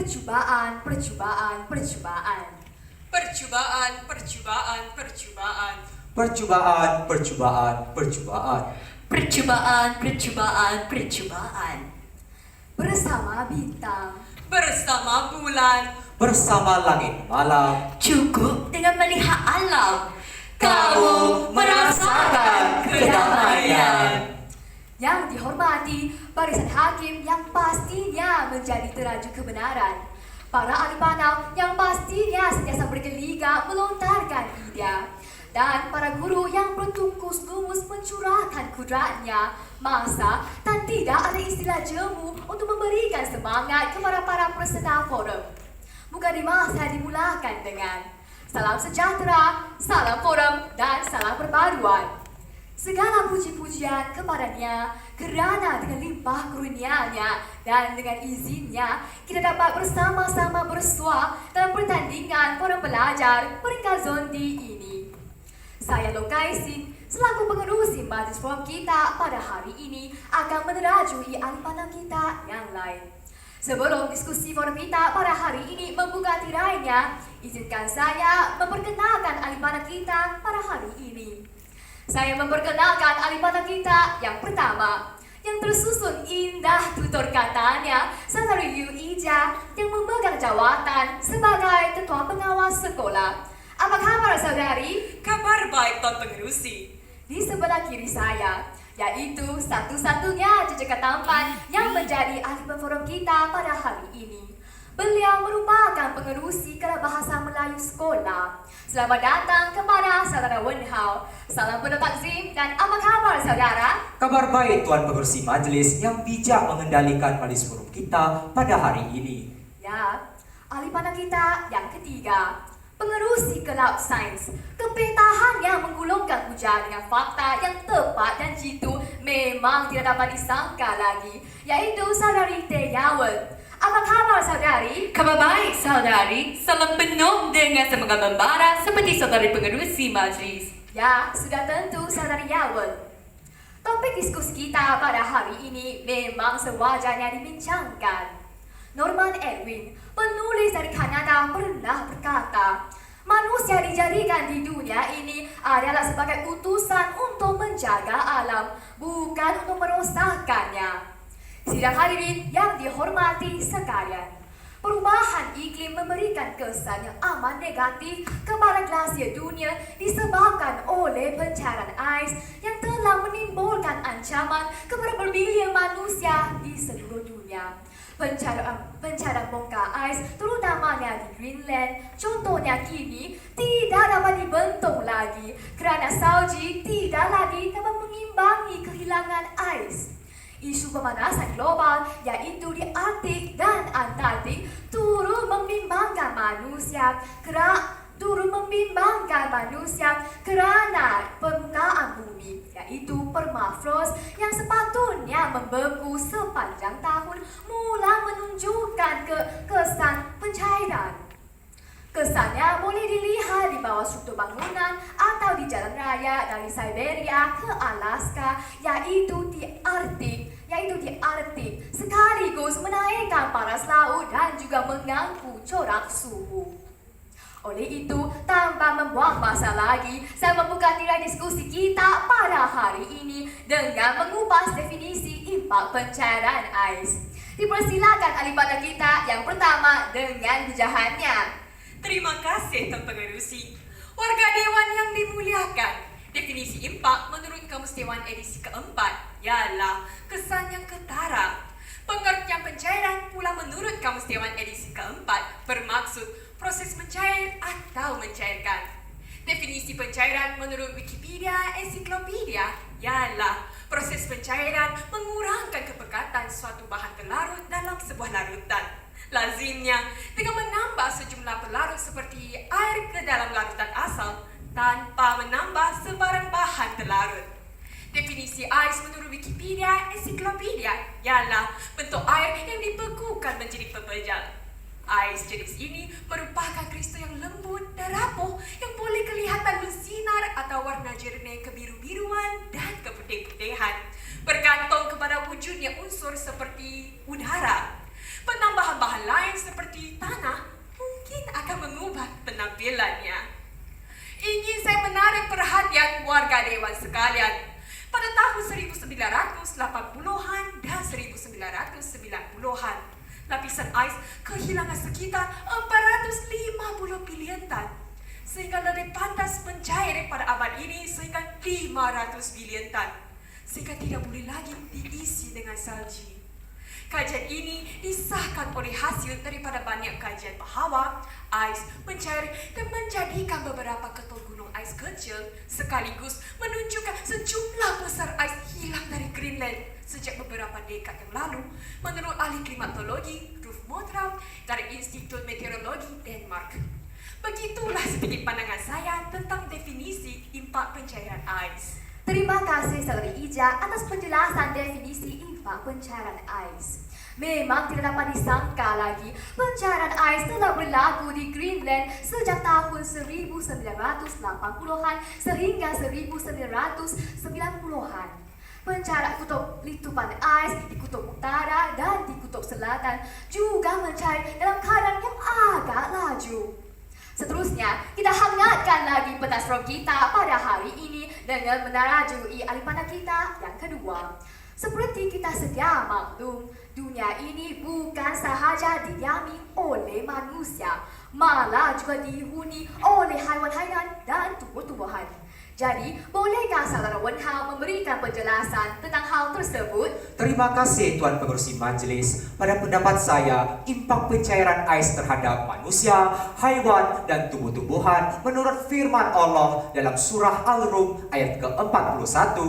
Percubaan, percubaan, percubaan. Percubaan, percubaan, percubaan. Percubaan, percubaan, percubaan. Percubaan, percubaan, percubaan. Bersama bintang. Bersama bulan. Bersama langit malam. Cukup dengan melihat alam, Kamu merasakan kedamaian. Yang dihormati barisan hakim yang pastinya menjadi teraju kebenaran. Para ahli panau yang pastinya sentiasa bergeliga melontarkan ide. Dan para guru yang bertungkus-lumus mencurahkan kudratnya, masa dan tidak ada istilah jemu untuk memberikan semangat kepada para peserta forum. Bukan di masa dimulakan dengan salam sejahtera, salam forum, dan salam perpaduan. Segala puji-pujian kepadanya kerana dengan limpah kurnianya dan dengan izinnya kita dapat bersama-sama bersua dalam pertandingan forum belajar peringkat zondi ini. Saya Lokaisin selaku pengerusi majlis forum kita pada hari ini akan menerajui ahli pandang kita yang lain. Sebelum diskusi forum kita pada hari ini membuka tirainya, izinkan saya memperkenalkan ahli pandang kita pada hari ini. Saya memperkenalkan ahli pandang kita yang pertama, yang tersusun indah tutur katanya, Saudari Liu Ija yang memegang jawatan sebagai Ketua Pengawas Sekolah. Apa kabar saudari? Kabar baik Tuan Pengerusi. Di sebelah kiri saya, yaitu satu-satunya jejak tampan yang menjadi ahli forum kita pada hari ini. Beliau merupakan pengerusi kelas bahasa Melayu sekolah. Selamat datang kepada saudara Wen Hao. Salam penuh takzim dan apa kabar saudara? Kabar baik Tuan Pengerusi Majelis yang bijak mengendalikan majlis forum kita pada hari ini. Ya, ahli pandang kita yang ketiga, pengerusi kelab sains. Kepintahannya menggulungkan hujan dengan fakta yang tepat dan jitu memang tidak dapat disangka lagi, yaitu saudari Teh Yawen. Apa kabar saudari? Kabar baik saudari, salam penuh dengan semangat membara seperti saudari pengerusi majlis. Ya, sudah tentu saudari Yawen. Topik diskusi kita pada hari ini memang sewajarnya dibincangkan. Norman Edwin, penulis dari Kanada, pernah berkata, manusia dijadikan di dunia ini adalah sebagai utusan untuk menjaga alam, bukan untuk merosakkannya. Sidang hadirin yang dihormati sekalian, perubahan iklim memberikan kesan yang amat negatif kepada glasier dunia disebabkan oleh pencairan ais yang telah menimbulkan ancaman kepada berbilion manusia di seluruh dunia. Pencairan bongkar ais terutamanya di Greenland contohnya kini tidak dapat dibentuk lagi kerana salji tidak lagi dapat mengimbangi kehilangan ais. Isu pemanasan global yaitu di Arktik dan Antartik turut membimbangkan manusia kerana permukaan bumi yaitu permafrost yang sepatutnya membeku sepanjang tahun mula menunjukkan kesan pencairan. Kesannya boleh dilihat di bawah struktur bangunan atau di jalan raya dari Siberia ke Alaska, yaitu di Arktik, sekaligus menaikkan paras laut dan juga mengganggu corak suhu. Oleh itu, tanpa membuang masa lagi, saya membuka tirai diskusi kita pada hari ini dengan mengupas definisi impak pencairan ais. Dipersilakan ahli pandang kita yang pertama dengan bujahannya. Terima kasih Tuan Pengerusi. Warga Dewan yang dimuliakan, definisi impak menurut Kamus Dewan edisi keempat ialah kesan yang ketara. Pengertian pencairan pula menurut Kamus Dewan edisi keempat bermaksud proses mencair atau mencairkan. Definisi pencairan menurut Wikipedia Ensiklopedia ialah proses pencairan mengurangkan kepekatan suatu bahan terlarut dalam sebuah larutan. Lazimnya dengan menambah sejumlah pelarut seperti air ke dalam larutan asal tanpa menambah sebarang bahan terlarut. Definisi ais menurut Wikipedia Ensiklopedia ialah bentuk air yang dibekukan menjadi pepejal. Ais jenis ini merupakan kristal yang lembut dan rapuh yang boleh kelihatan bersinar atau warna jernih kebiru-biruan dan keputih-putihan, bergantung kepada wujudnya unsur seperti udara. Penambahan bahan lain seperti penampilannya. Ingin saya menarik perhatian warga Dewan sekalian. Pada tahun 1980-an dan 1990-an, lapisan ais kehilangan sekitar 450 bilion tan, sehingga lebih pantas mencair pada abad ini sehingga 500 bilion tan, sehingga tidak boleh lagi diisi dengan salji. Kajian ini disahkan oleh hasil daripada banyak kajian bahawa ais mencair dan menjadikan beberapa ketul gunung ais kecil sekaligus menunjukkan sejumlah besar ais hilang dari Greenland sejak beberapa dekad yang lalu menurut ahli klimatologi Rolf Motraum dari Institut Meteorologi Denmark. Begitulah sedikit pandangan saya tentang definisi impak pencairan ais. Terima kasih Saudari Ija atas penjelasan definisi impak pencairan ais. Memang tidak dapat disangka lagi pencairan ais telah berlaku di Greenland sejak tahun 1980-an sehingga 1990-an. Pencairan kutub litupan ais di kutub utara dan di kutub selatan juga mencair dalam keadaan yang agak laju. Seterusnya, kita hangatkan lagi pentas rock kita pada hari ini dengan menarajui alipana kita yang kedua. Seperti kita sedia maklum, dunia ini bukan sahaja didiami oleh manusia, malah juga dihuni oleh haiwan-haiwan dan tumbuh-tumbuhan. Jadi, bolehkah Saudara Wen Hao memberikan penjelasan tentang hal tersebut? Terima kasih Tuan Pengerusi Majelis. Pada pendapat saya, impak pencairan ais terhadap manusia, haiwan, dan tumbuh-tumbuhan menurut firman Allah dalam surah Al-Rum ayat ke-41,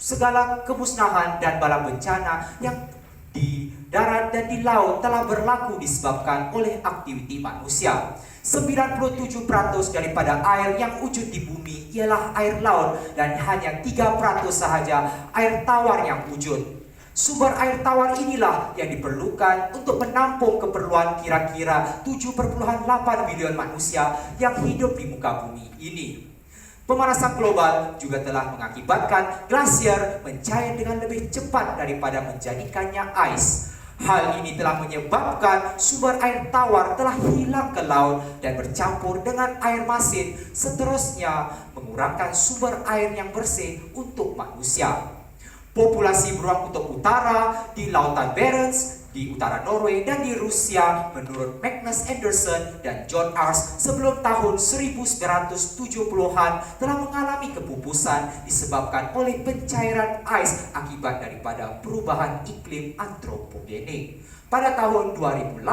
segala kemusnahan dan bala bencana yang di darat dan di laut telah berlaku disebabkan oleh aktiviti manusia. 97% daripada air yang wujud di bumi ialah air laut dan hanya 3% sahaja air tawar yang wujud. Sumber air tawar inilah yang diperlukan untuk menampung keperluan kira-kira 7,8 bilion manusia yang hidup di muka bumi ini. Pemanasan global juga telah mengakibatkan glasier mencair dengan lebih cepat daripada menjadikannya ais. Hal ini telah menyebabkan sumber air tawar telah hilang ke laut dan bercampur dengan air masin, seterusnya mengurangkan sumber air yang bersih untuk manusia. Populasi beruang kutub utara di lautan Barents, di utara Norway dan di Rusia menurut Magnus Anderson dan John Ars sebelum tahun 1970-an telah mengalami kepupusan disebabkan oleh pencairan ais akibat daripada perubahan iklim antropogenik. Pada tahun 2008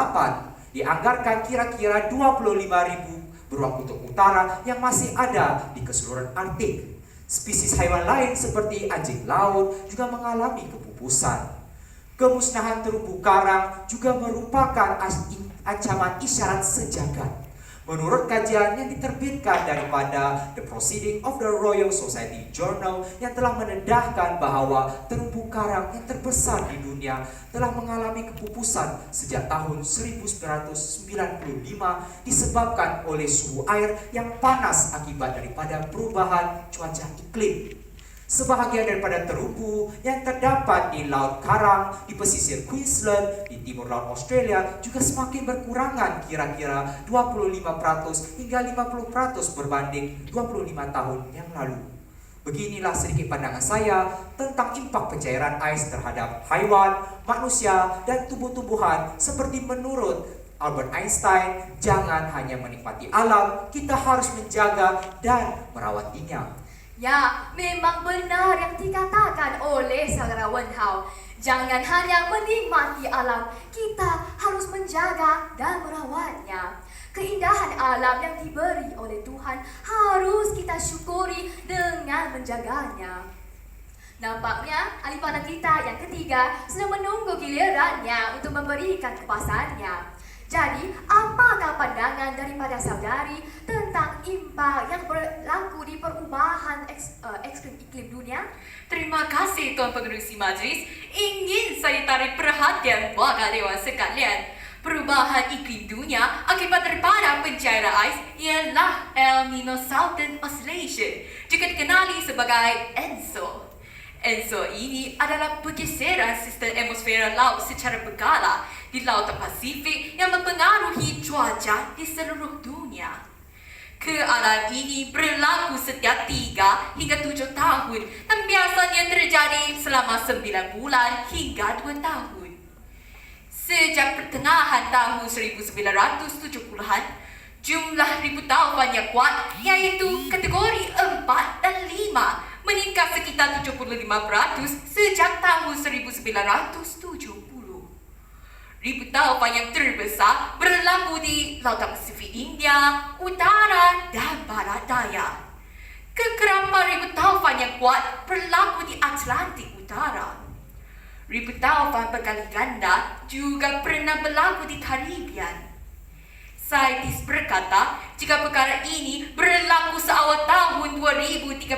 dianggarkan kira-kira 25.000 beruang kutub utara yang masih ada di keseluruhan Arktik. Spesies haiwan lain seperti anjing laut juga mengalami kepupusan. Kemusnahan terumbu karang juga merupakan ancaman isyarat sejagat. Menurut kajian yang diterbitkan daripada The Proceedings of the Royal Society Journal yang telah mendedahkan bahwa terumbu karang yang terbesar di dunia telah mengalami kepupusan sejak tahun 1995 disebabkan oleh suhu air yang panas akibat daripada perubahan cuaca iklim. Sebahagian daripada terumbu yang terdapat di Laut Karang, di pesisir Queensland, di timur laut Australia juga semakin berkurangan kira-kira 25% hingga 50% berbanding 25 tahun yang lalu. Beginilah sedikit pandangan saya tentang impak pencairan ais terhadap haiwan, manusia, dan tumbuh-tumbuhan seperti menurut Albert Einstein, jangan hanya menikmati alam, kita harus menjaga dan merawatinya. Ya, memang benar yang dikatakan oleh Saudara Wen Hao. Jangan hanya menikmati alam, kita harus menjaga dan merawatnya. Keindahan alam yang diberi oleh Tuhan harus kita syukuri dengan menjaganya. Nampaknya alipana kita yang ketiga sedang menunggu gilirannya untuk memberikan kupasannya. Jadi, apakah pandangan daripada saudari tentang impak yang berlaku di perubahan iklim dunia? Terima kasih Tuan Pengerusi Majlis. Ingin saya tarik perhatian warga dewan sekalian. Perubahan iklim dunia akibat daripada pencairan ais ialah El Nino Southern Oscillation, juga dikenali sebagai ENSO. ENSO ini adalah pergeseran sistem atmosfera laut secara berkala di Lautan Pasifik yang mempengaruhi cuaca di seluruh dunia. Keadaan ini berlaku setiap 3 hingga 7 tahun dan biasanya terjadi selama 9 bulan hingga 2 tahun. Sejak pertengahan tahun 1970-an, jumlah ribu taufan yang kuat yaitu kategori 4 dan 5 meningkat sekitar 75% sejak tahun 1970. Ribu taufan yang terbesar berlaku di Lautan Pasifik India, Utara dan Barat Daya. Kekerapan ribu taufan yang kuat berlaku di Atlantik Utara. Ribu taufan berkali ganda juga pernah berlaku di Caribbean. Saintis berkata, jika perkara ini berlaku seawal tahun 2030,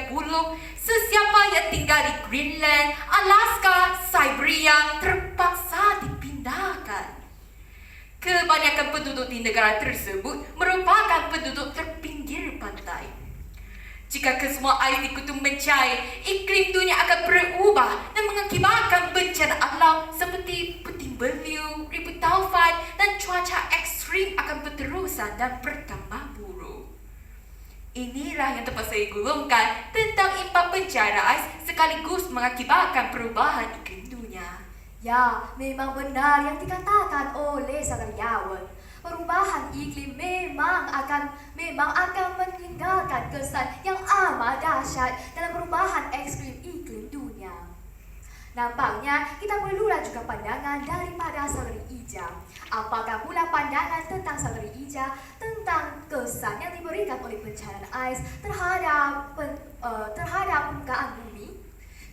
sesiapa yang tinggal di Greenland, Alaska, Siberia terpaksa dipindahkan. Kebanyakan penduduk di negara tersebut merupakan penduduk terpinggir pantai. Jika kesemua ais di kutub mencair, iklim dunia akan berubah dan mengakibatkan bencana alam seperti puting beliung, ribu taufan dan cuaca ekstrim akan berterusan dan bertambah buruk. Inilah yang dapat saya gulungkan tentang impak pencairan ais sekaligus mengakibatkan perubahan iklim dunia. Ya, memang benar yang dikatakan oleh saudariawan. Perubahan iklim memang akan meninggalkan kesan yang amat dahsyat dalam perubahan ekstrim iklim dunia. Nampaknya kita perlulah juga pandangan daripada saudari Ija. Apakah pula pandangan tentang saudari Ija tentang kesan yang diberikan oleh pencairan ais terhadap permukaan bumi?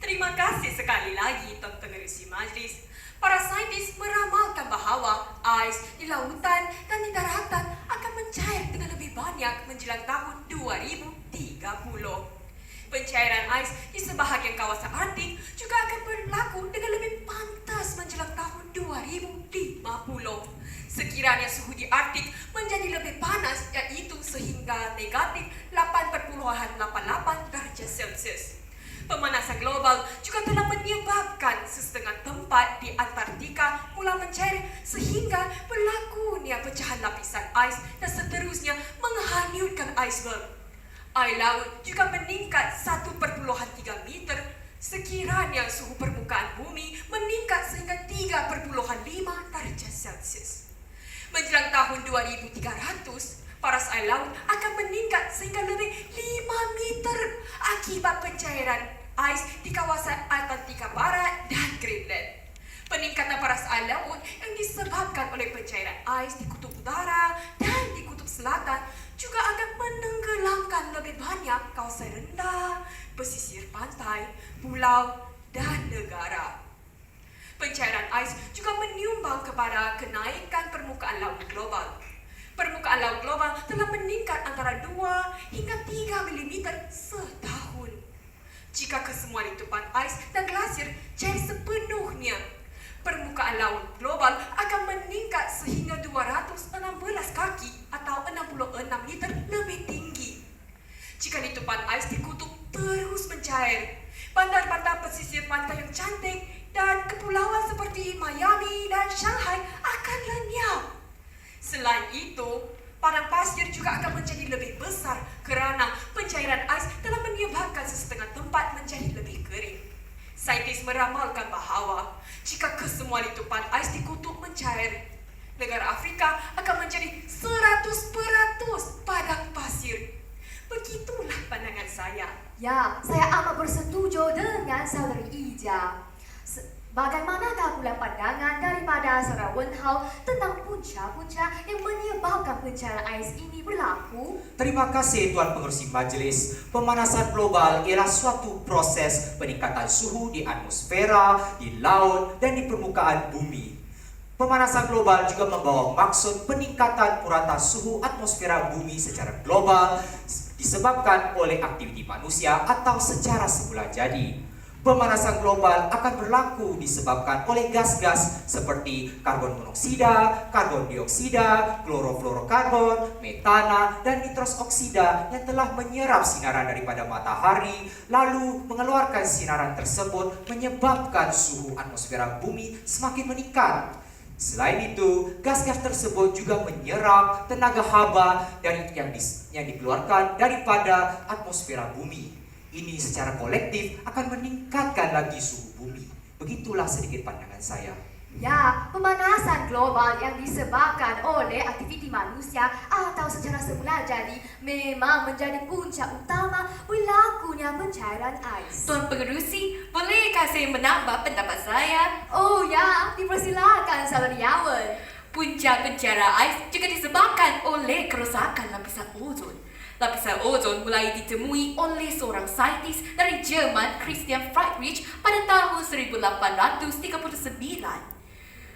Terima kasih sekali lagi Tuan Pengerusi Majlis. Para saintis meramalkan bahawa ais di lautan dan di daratan akan mencair dengan lebih banyak menjelang tahun 2030. Pencairan ais di sebahagian kawasan Arktik juga akan berlaku dengan lebih pantas menjelang tahun 2050. Sekiranya suhu di Arktik menjadi lebih panas, yaitu sehingga negatif 8,88 darjah Celcius. Pemanasan global juga telah menyebabkan setengah tempat di Antartika mula mencair sehingga berlakunya pecahan lapisan ais dan seterusnya menghanyutkan iceberg. Air laut juga meningkat 1,3 meter sekiranya suhu permukaan bumi meningkat sehingga 3,5 darjah Celcius. Menjelang tahun 2300, paras air laut akan meningkat sehingga lebih 5 meter akibat pencairan ais di kawasan Antartika Barat dan Greenland. Peningkatan paras air laut yang disebabkan oleh pencairan ais di kutub utara dan di kutub selatan juga akan menenggelamkan lebih banyak kawasan rendah, pesisir pantai, pulau dan negara. Pencairan ais juga menyumbang kepada kenaikan permukaan laut global. Permukaan laut global telah meningkat antara 2 hingga 3 mm setahun. Jika kesemua letupan ais dan glasir cair sepenuhnya, permukaan laut global akan meningkat sehingga 216 kaki atau 66 meter lebih tinggi. Jika letupan ais di kutub terus mencair, bandar-bandar pesisir pantai yang cantik dan kepulauan seperti Miami dan Shanghai akan lenyap. Selain itu, padang pasir juga akan menjadi lebih besar kerana pencairan ais telah menyebabkan setengah tempat menjadi lebih kering. Saintis meramalkan bahawa jika kesemua letupan ais di kutub mencair, negara Afrika akan menjadi 100% padang pasir. Begitulah pandangan saya. Ya, saya amat bersetuju dengan saudari Ija. Bagaimanakah pula pandangan daripada saudara Wenhao tentang punca-punca yang menyebabkan pencairan ais ini berlaku? Terima kasih Tuan Pengerusi Majlis. Pemanasan global ialah suatu proses peningkatan suhu di atmosfera, di laut dan di permukaan bumi. Pemanasan global juga membawa maksud peningkatan purata suhu atmosfera bumi secara global disebabkan oleh aktiviti manusia atau secara semula jadi. Pemanasan global akan berlaku disebabkan oleh gas-gas seperti karbon monoksida, karbon dioksida, klorofluorokarbon, metana, dan nitros oksida yang telah menyerap sinaran daripada matahari lalu mengeluarkan sinaran tersebut menyebabkan suhu atmosfera bumi semakin meningkat. Selain itu, gas-gas tersebut juga menyerap tenaga haba yang dikeluarkan daripada atmosfera bumi. Ini secara kolektif akan meningkatkan lagi suhu bumi. Begitulah sedikit pandangan saya. Ya, pemanasan global yang disebabkan oleh aktiviti manusia atau secara semula jadi memang menjadi punca utama berlakunya pencairan ais. Tuan Pengerusi, bolehkah saya menambah pendapat saya? Oh ya, dipersilakan Saudariawan. Punca pencairan ais juga disebabkan oleh kerosakan lapisan ozon. Lapisan ozon mulai ditemui oleh seorang saintis dari Jerman, Christian Friedrich, pada tahun 1839.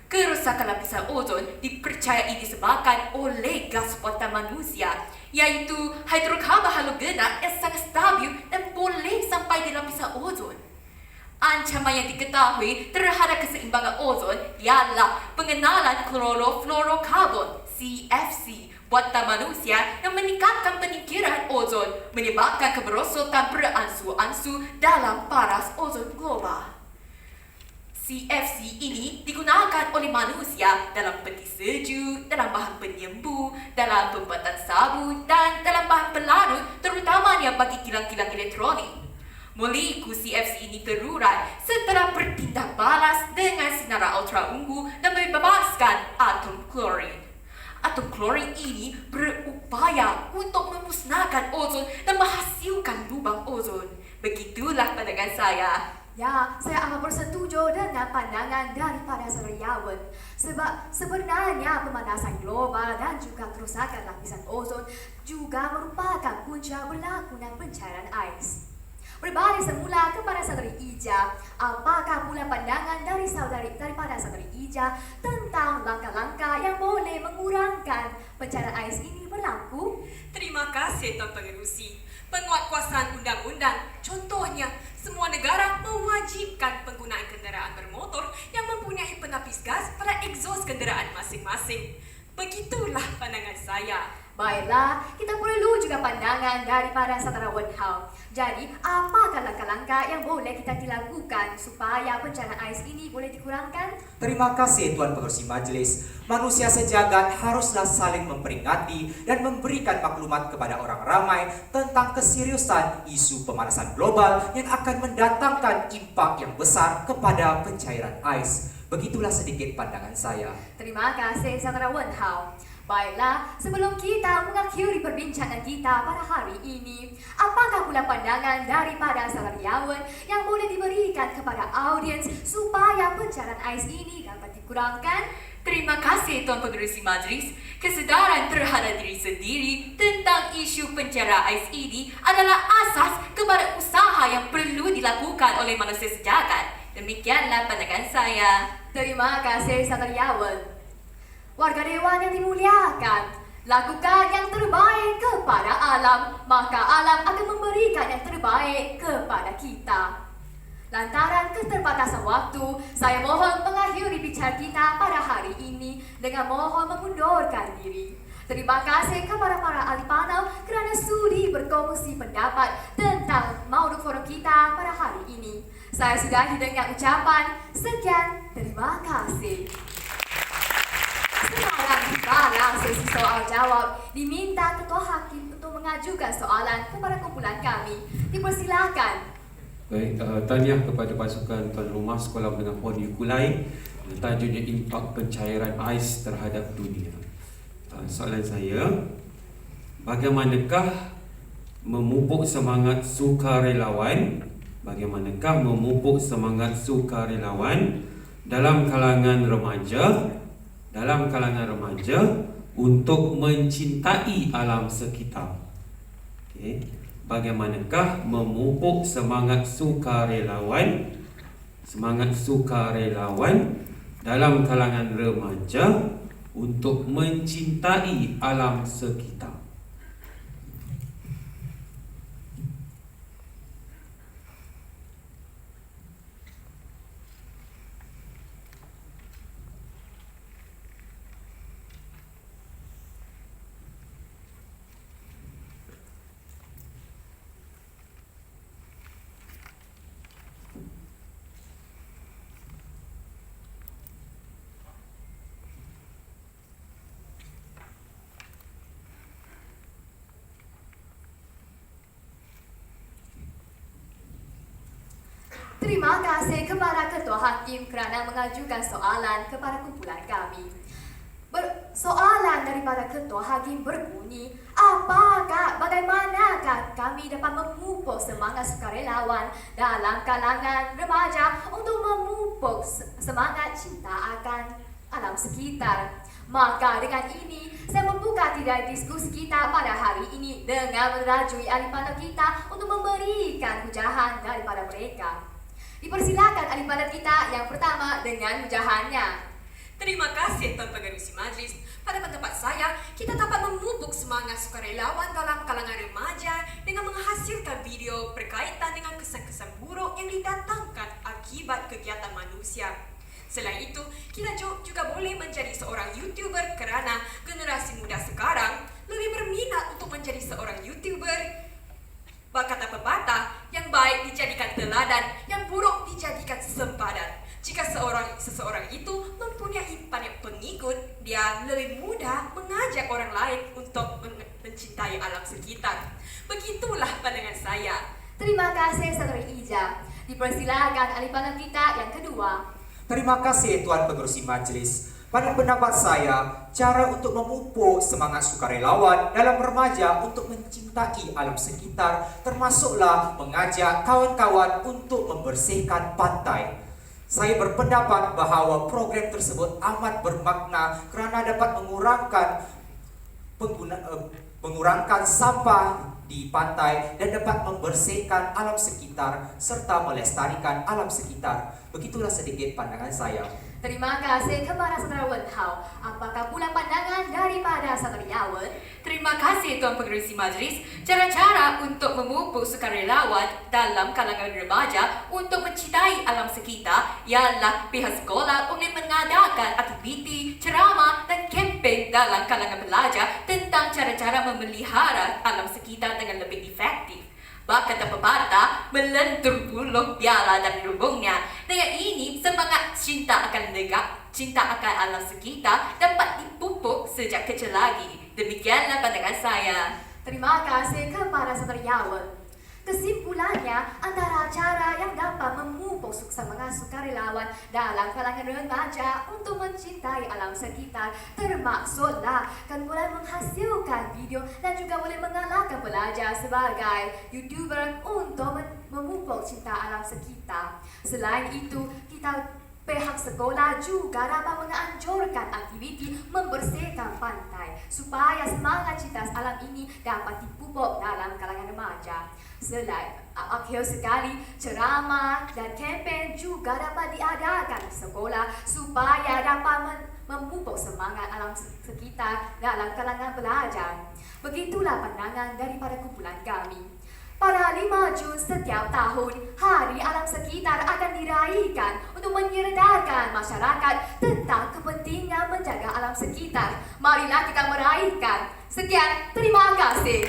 Kerosakan lapisan ozon dipercayai disebabkan oleh gas buatan manusia, iaitu hidrokarbon halogenat yang sangat stabil dan boleh sampai di lapisan ozon. Ancaman yang diketahui terhadap keseimbangan ozon ialah pengenalan klorofluorokarbon (CFC) buatan manusia yang meningkatkan penyingkiran ozon, menyebabkan kemerosotan beransur-ansur dalam paras ozon global. CFC ini digunakan oleh manusia dalam peti sejuk, dalam bahan penyembuh, dalam pembuatan sabun dan dalam bahan pelarut, terutamanya bagi kilang-kilang elektronik. Molekul CFC ini terurai setelah bertindak balas dengan sinar ultraungu dan membebaskan atom klorin. Atom klorin ini berupaya untuk memusnahkan ozon dan menghasilkan lubang ozon. Begitulah pandangan saya. Ya, saya amat bersetuju dengan pandangan daripada Saudariawan. Sebab sebenarnya pemanasan global dan juga kerusakan lapisan ozon juga merupakan punca berlakunya pencairan ais. Berbalik semula kepada Saudari Ija, apakah pula pandangan daripada Saudari Ija tentang langkah-langkah yang boleh mengurangkan pencairan ais ini berlaku? Terima kasih Tuan Pengerusi. Penguatkuasaan undang-undang, contohnya semua negara mewajibkan penggunaan kenderaan bermotor yang mempunyai penapis gas pada egzos kenderaan masing-masing. Begitulah pandangan saya. Baiklah, kita perlu juga pandangan daripada Saudarawan Hao. Jadi, apakah langkah-langkah yang boleh kita dilakukan supaya pencairan ais ini boleh dikurangkan? Terima kasih Tuan Pengerusi Majelis. Manusia sejagat haruslah saling memperingati dan memberikan maklumat kepada orang ramai tentang keseriusan isu pemanasan global yang akan mendatangkan impak yang besar kepada pencairan ais. Begitulah sedikit pandangan saya. Terima kasih Saudarawan Hao. Baiklah, sebelum kita mengakhiri perbincangan kita pada hari ini, apakah pula pandangan daripada Saudariawan yang boleh diberikan kepada audiens supaya pencairan ais ini dapat dikurangkan? Terima kasih Tuan Pengerusi Majlis. Kesedaran terhadap diri sendiri tentang isu pencairan ais ini adalah asas kepada usaha yang perlu dilakukan oleh manusia sejagat. Demikianlah pandangan saya. Terima kasih Saudariawan. Warga Dewan yang dimuliakan, lakukan yang terbaik kepada alam, maka alam akan memberikan yang terbaik kepada kita. Lantaran keterbatasan waktu, saya mohon mengakhiri bicara kita pada hari ini dengan mohon mengundurkan diri. Terima kasih kepada para ahli panel kerana sudi berkongsi pendapat tentang mauduk forum kita pada hari ini. Saya sudahi dengan ucapan sekian, terima kasih. Sekarang dalam sesi soal jawab, diminta Ketua Hakim untuk mengajukan soalan kepada kumpulan kami. Dipersilakan. Baik, tahniah kepada pasukan tuan rumah Sekolah Menengah Poli Kulai. Tajuknya impak pencairan ais terhadap dunia. Soalan saya, bagaimanakah memupuk semangat sukarelawan? Bagaimanakah memupuk semangat sukarelawan dalam kalangan remaja untuk mencintai alam sekitar? Okay. Bagaimanakah memupuk semangat sukarelawan dalam kalangan remaja untuk mencintai alam sekitar? Terima kasih kepada Ketua Hakim kerana mengajukan soalan kepada kumpulan kami. Soalan daripada Ketua Hakim berbunyi, bagaimanakah kami dapat memupuk semangat sukarelawan dalam kalangan remaja untuk memupuk semangat cinta akan alam sekitar? Maka dengan ini, saya membuka tirai diskusi kita pada hari ini dengan merajui ahli panel kita untuk memberikan hujahan daripada mereka. Dipersilakan ahli panel kita yang pertama dengan hujahannya. Terima kasih Tuan Pengerusi Majlis. Pada pendapat saya, kita dapat memupuk semangat sukarelawan dalam kalangan remaja dengan menghasilkan video berkaitan dengan kesan-kesan buruk yang didatangkan akibat kegiatan manusia. Selain itu, kita juga boleh menjadi seorang YouTuber kerana generasi muda sekarang lebih berminat untuk menjadi seorang YouTuber. Berkata pepatah, yang baik dijadikan teladan, yang buruk dijadikan sempadan. Jika seseorang itu mempunyai banyak pengikut, dia lebih mudah mengajak orang lain untuk mencintai alam sekitar. Begitulah pandangan saya. Terima kasih Saudara Ija. Dipersilakan ahli panel kita yang kedua. Terima kasih Tuan Pengerusi Majlis. Pada pendapat saya, cara untuk memupuk semangat sukarelawan dalam remaja untuk mencintai alam sekitar termasuklah mengajak kawan-kawan untuk membersihkan pantai. Saya berpendapat bahawa program tersebut amat bermakna kerana dapat mengurangkan sampah di pantai dan dapat membersihkan alam sekitar serta melestarikan alam sekitar. Begitulah sedikit pandangan saya. Terima kasih kepada Saudara Wen Hao. Apakah pula pandangan daripada Saudara Yawen? Terima kasih Tuan Pengerusi Majlis. Cara-cara untuk memupuk sukarelawan dalam kalangan remaja untuk mencintai alam sekitar ialah pihak sekolah boleh mengadakan aktiviti, ceramah dan kempen dalam kalangan pelajar tentang cara-cara memelihara alam sekitar dengan lebih efektif. Berkata pepatah, melentur buluh biala dari lubungnya. Dengan ini, semangat cinta akan alam sekitar dapat dipupuk sejak kecil lagi. Demikianlah pandangan saya. Terima kasih kepada Saudara Yawen. Kesimpulannya, antara cara yang dapat memupuk semangat sukarelawan dalam kalangan remaja untuk mencintai alam sekitar termasuklah kan boleh menghasilkan video dan juga boleh mengalahkan pelajar sebagai YouTuber untuk memupuk cinta alam sekitar. Selain itu, pihak sekolah juga dapat menganjurkan aktiviti membersihkan pantai supaya semangat cinta alam ini dapat dipupuk dalam kalangan remaja. Akhir sekali, ceramah dan kempen juga dapat diadakan di sekolah supaya dapat memupuk semangat alam sekitar dalam kalangan pelajar. Begitulah pandangan daripada kumpulan kami. Pada 5 Jun setiap tahun, Hari Alam Sekitar akan diraihkan untuk menyedarkan masyarakat tentang kepentingan menjaga alam sekitar. Marilah kita meraihkan. Sekian, terima kasih.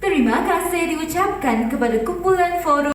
Terima kasih diucapkan kepada kumpulan forum